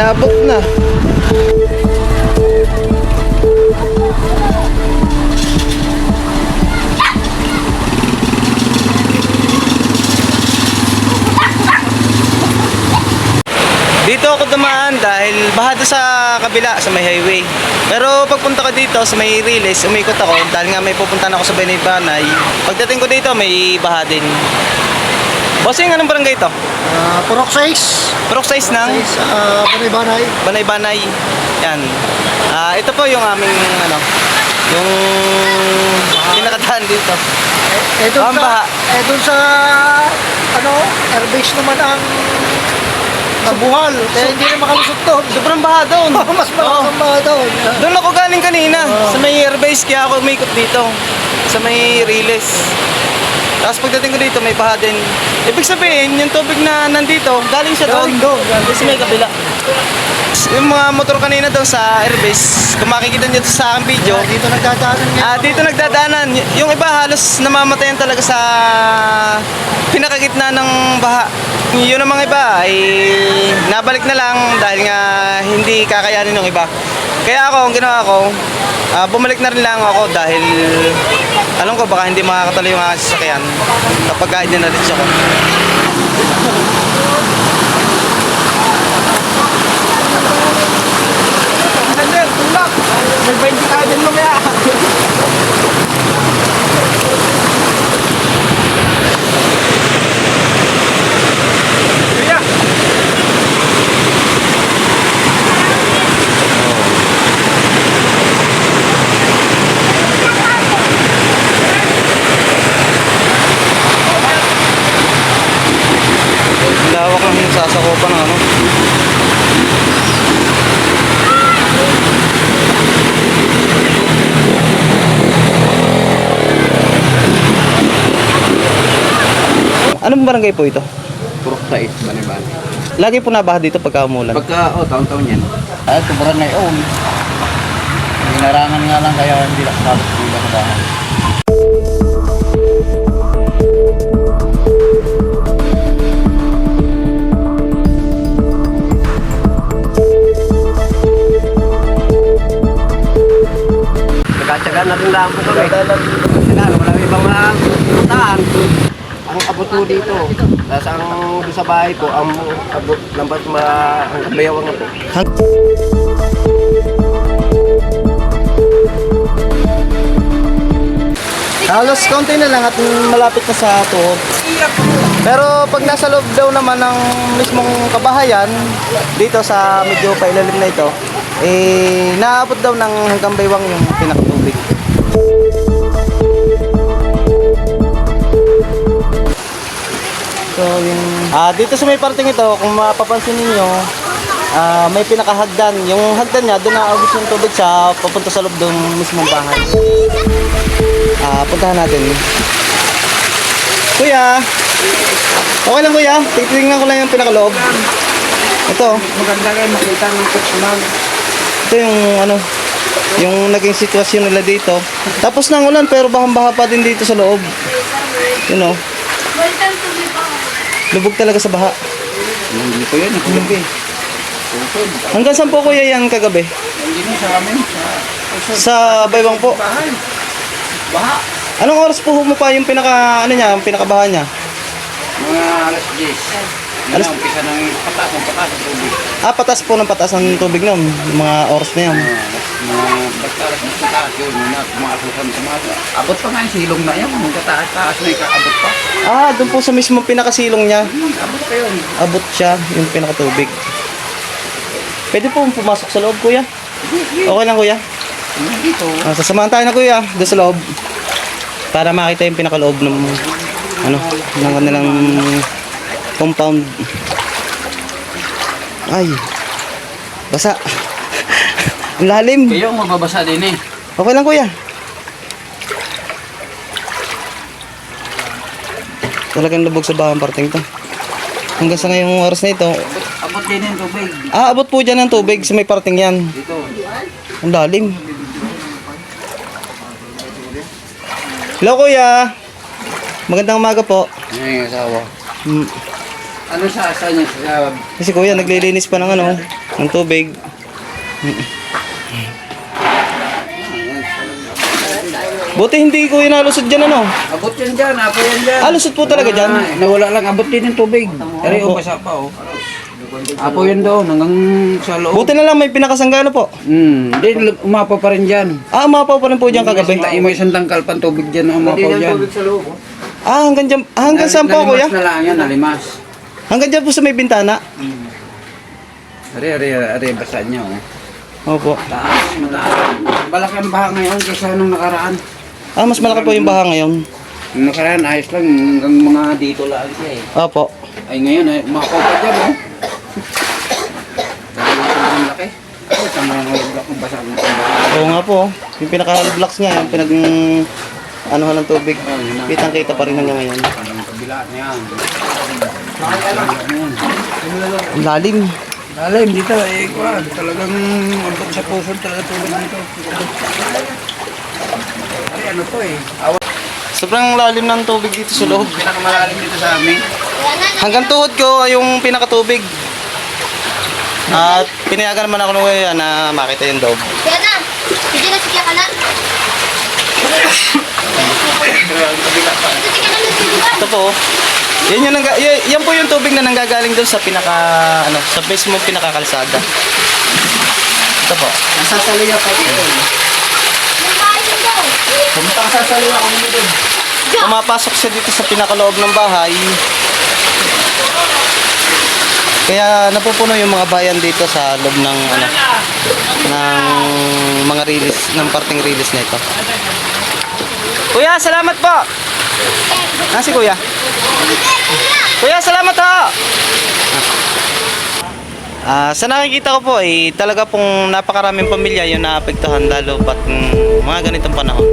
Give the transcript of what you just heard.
Inabot na. Dito ako dumaan dahil bahado sa kabila sa may highway. Pero pagpunta ko dito sa may Riles, umikot ako dahil nga may pupuntahan ako sa Banay-Banay. Pagdating ko dito may baha din. Bossing, anong barangay ito? Purok 6. Purok size ng Banay-Banay. Banay-Banay. Yan. Ito po yung aming yung pinakadaan dito. Doon Ang baha. Doon sa airbase naman ang nabuhal. Kaya hindi na makalusot doon. Sobrang baha doon. Mas malakas ang baha doon. Doon ako galing kanina sa may airbase, kaya ako umikot dito sa may Riles. Tapos pagdating ko dito may baha din. Ibig sabihin yung tubig na nandito galing siya doon. Doon sa may kabila. Yung mga motor kanina doon sa airbase, kung makikita nyo sa aking video, Dito nagdadaanan ngayon. dito nagdadaanan. Yung iba halos namamatayan talaga sa pinakagitna ng baha. Yun ang mga iba ay nabalik na lang dahil nga hindi kakayanin ng iba. Kaya ako, ang ginawa ko, bumalik na rin lang ako dahil alam ko baka hindi makakatalo yung aking sasakyan kapag idinaritso ko. Nag-20 ka din mamaya. Lawak ang sasakupan ng Anong barangay po ito? Purok 6, Banay-Banay. Lagi po nabaha dito pagka umulan. Taon-taon yan. Ito, Barangay Own. Hinarangan nga lang kaya hindi nakasabot ng bahay. Nagkatsagaan na rin lang po kami. Sila, wala ibang mga puntaan. Ang abot mo dito. Tapos ang doon sa bahay ko, ang abot lambat ang kabayawang po. Halos konti na lang at malapit na sa tuhod. Pero pag nasa loob daw naman ng mismong kabahayan, dito sa medyo pailalim na ito, naabot daw ng hanggang baywang yung pinakatubig. So yung dito sa may parting ito, kung mapapansin niyo, may pinakahagdan. Yung hagdan niya doon naabot yung tubig sa papunta sa loob ng mismong bahay. Puntahan natin. Kuya. Okay lang kuya. Titingnan ko lang yung pinakaloob. Ito. Maganda kayo makita ng personal. Ito yung yung naging sitwasyon nila dito. Tapos nang ulan pero bahang-baha pa din dito sa loob. You know. Lubog talaga sa baha. Hindi ko yan, kagabi. Hanggang saan po kuya yan kagabi? Hindi na sa amin. Sa baywang po. Baha. Anong oras po pa yung yung pinakabaha niya? Mga alas 10. Alas- Umpisa ng patas ng tubig. Patas po ng patas ng tubig noon. Mga oras na yan. Basta alas 10 taas yun. Kumakasukan sa mga. Abot pa nga yung silong na yan. Nung kataas-taas na abot pa. Doon po sa mismo pinakasilong niya. Abot pa yun. Abot siya yung pinakatubig. Pwede po pumasok sa loob kuya? Okay lang kuya? Dito. Sasamahan tayo na kuya doon sa loob. Para makita yung pinakaloob ng ng kanilang compound. Ay. Basa. Ang lalim. Kayo ang mababasa din eh. Okay lang kuya. Talagang lubog sa bahang parting to. Hanggang sa ngayong oras na ito. Abot din yung tubig. Abot po dyan ng tubig sa may parting yan. Dito. Ang lalim. Hello kuya. Magandang umaga po. Yan yung asawa. Ano sa niya? Kasi kuya, naglilinis pa ng ano, ng tubig. Buti hindi kuya nalusot dyan ano. Abot yan dyan, apo yan dyan. Lusot po talaga dyan. Nawala lang, abot din yung tubig. Ari, basa pa oh. Apo yan doon, hanggang sa loob. Buti na lang may pinakasanggano po. Hindi, umapaw pa rin dyan. Umapaw pa rin po dyan kagabi. May isang tangkal pang tubig dyan na umapaw dyan. Hanggang dyan, hanggang saan po kuya? Nalimas na lang yan, nalimas. Hanggang dyan po sa may bintana. Ari, basa niya oh. Opo. Taas, mataas. Malaki ang baha ngayon kaysa nung nakaraan. Mas malaki po yung baha ngayon. Nung nakaraan, ayos lang, hanggang mga dito lang siya eh. Opo. Ay ngayon, umapaw pa dyan oh. Ang laki. Ay, sa mga block ng basa ng baha. Oo nga po. Yung pinaka-blocks niya, yung pinag anuhan ng tubig. Kitang-kita pa rin hanggang ngayon. Ang kabila niya. Ang lalim. Lalim dito eh, talagang abot sa puso talaga tulad dito. Ay, ano to eh. Sobrang lalim ng tubig dito sa loob. Pinakamalalim dito sa amin. Hanggang tuhod ko yung pinakatubig. At pinayagan naman ako ng kuya na makita yung loob. Kaya na, hindi na siya ka na. Pero ang kabila pa. Ito siya ka na nagsidiban. Ito po. Yan po yung tubig na nanggagaling doon sa sa mismo pinakakalsada. Ito po. Nasasaliya pa dito. Yung bahay mo daw. Pumunta ka sa saliya kung dito. Pumapasok siya dito sa pinakaloob ng bahay. Kaya napupuno yung mga bayan dito sa loob ng ng mga release, ng parting release nito. Kuya, salamat po. Si Kuya. Kuya, salamat ho. Sa nakikita ko po talaga pong napakaraming pamilya yung naapektuhan lalo pat mga ganitong panahon.